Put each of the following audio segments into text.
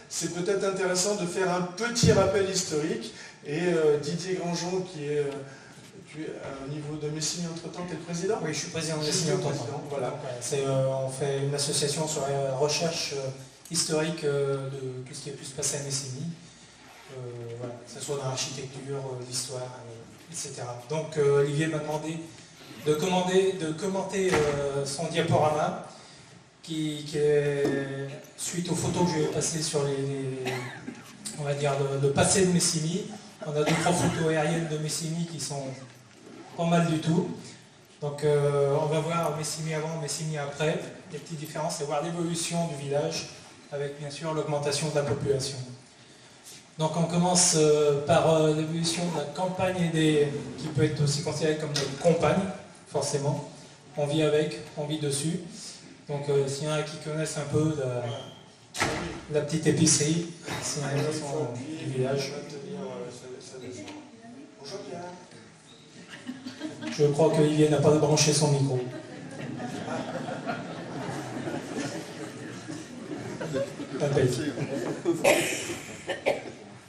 c'est peut-être intéressant de faire un petit rappel historique. Et Didier Grandjean, qui est au niveau de Messigny entre-temps, tu es le président? Oui, je suis président de Messigny entre-temps. Voilà. On fait une association sur la recherche historique de tout ce qui a pu se passer à Messigny, voilà, que ce soit dans l'architecture, l'histoire, etc. Donc Olivier m'a demandé de commenter son diaporama qui est suite aux photos que je vais passer sur on va dire le passé de Messigny. On a 2-3 photos aériennes de Messigny qui sont pas mal du tout. Donc on va voir Messigny avant, Messigny après, les petites différences et voir l'évolution du village avec bien sûr l'augmentation de la population. Donc on commence par l'évolution de la campagne qui peut être aussi considérée comme notre compagne, forcément. On vit avec, on vit dessus. Donc s'il y en a qui connaissent un peu la petite épicerie, c'est du village. Je crois qu'Olivier n'a pas branché son micro.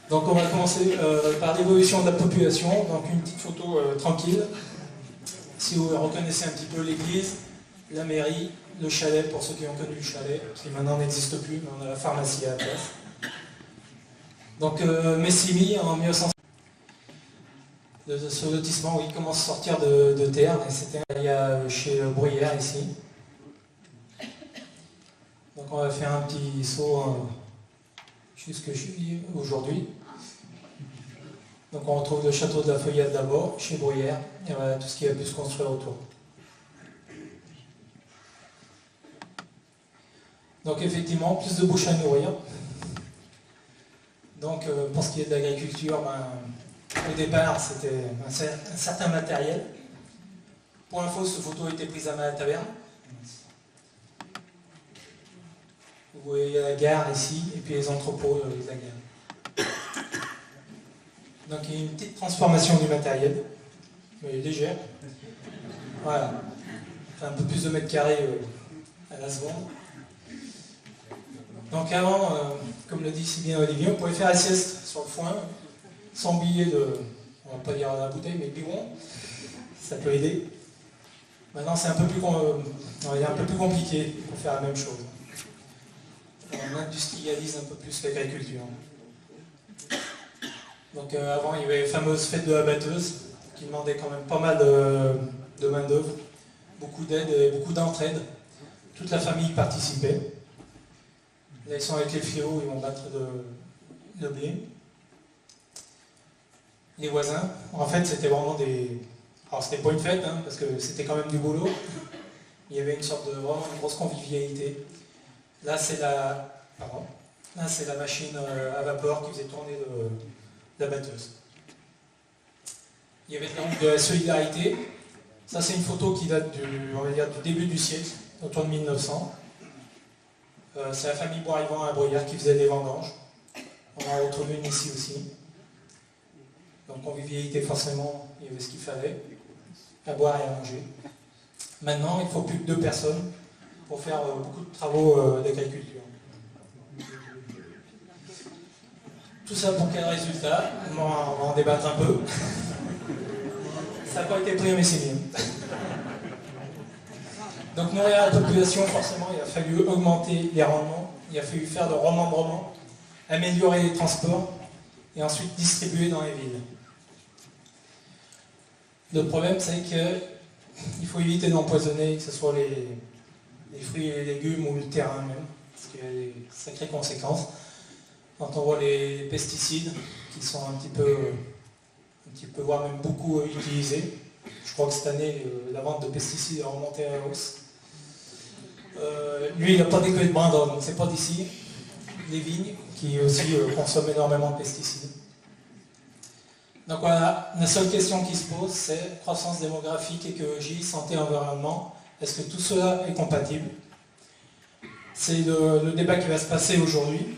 Donc on va commencer par l'évolution de la population, donc une petite photo tranquille. Si vous reconnaissez un petit peu l'église, la mairie, le chalet, pour ceux qui ont connu le chalet, qui maintenant n'existe plus, mais on a la pharmacie à la place. Donc Messigny en 1900. Ce lotissement, oui, commence à sortir de terre, et c'était il y a chez Bruyère ici. Donc on va faire un petit saut jusque aujourd'hui. Donc on retrouve le château de la Feuillade d'abord, chez Bruyère, et voilà tout ce qui a pu se construire autour. Donc effectivement, plus de bouches à nourrir. Donc pour ce qui est de l'agriculture, au départ c'était un certain matériel. Pour info, cette photo a été prise à la taverne. Vous voyez la gare ici, et puis les entrepôts de la gare. Donc il y a une petite transformation du matériel, mais légère. Voilà. Enfin, un peu plus de mètres carrés à la seconde. Donc avant, comme le dit si bien Olivier, on pouvait faire la sieste sur le foin, sans billet on va pas dire la bouteille, mais biberon. Ça peut aider. Maintenant c'est un peu plus compliqué pour faire la même chose. On industrialise un peu plus l'agriculture. Donc avant, il y avait les fameuses fêtes de la batteuse, qui demandaient quand même pas mal de main-d'œuvre, beaucoup d'aide et beaucoup d'entraide. Toute la famille participait. Là, ils sont avec les fléaux, ils vont battre le blé. Les voisins, en fait, c'était vraiment Alors, c'était pas une fête, hein, parce que c'était quand même du boulot. Il y avait une sorte vraiment une grosse convivialité. Là, c'est la machine à vapeur qui faisait tourner la batteuse. Il y avait donc de la solidarité. Ça, c'est une photo qui date on va dire, du début du siècle, autour de 1900. C'est la famille Boirivant à Bruyères qui faisait des vendanges. On en retrouve une ici aussi. Donc convivialité, forcément, il y avait ce qu'il fallait, à boire et à manger. Maintenant, il ne faut plus que 2 personnes pour faire beaucoup de travaux d'agriculture. Tout ça pour quel résultat? On va en débattre un peu. Ça n'a pas été pris, mais c'est bien. Donc nourrir la population, forcément, il a fallu augmenter les rendements, il a fallu faire de remembrement, améliorer les transports et ensuite distribuer dans les villes. Le problème, c'est qu'il faut éviter d'empoisonner, que ce soit les fruits et les légumes ou le terrain même, parce qu'il y a des sacrées conséquences. Quand on voit les pesticides qui sont un petit peu, voire même beaucoup utilisés, je crois que cette année, la vente de pesticides a remonté à la hausse. Lui, il n'a pas d'écueil de Brandon, donc c'est pas d'ici. Les vignes, qui aussi consomment énormément de pesticides. Donc voilà, la seule question qui se pose, c'est croissance démographique, écologie, santé, environnement. Est-ce que tout cela est compatible? C'est le débat qui va se passer aujourd'hui.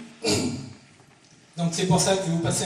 Donc c'est pour ça que je vais vous passer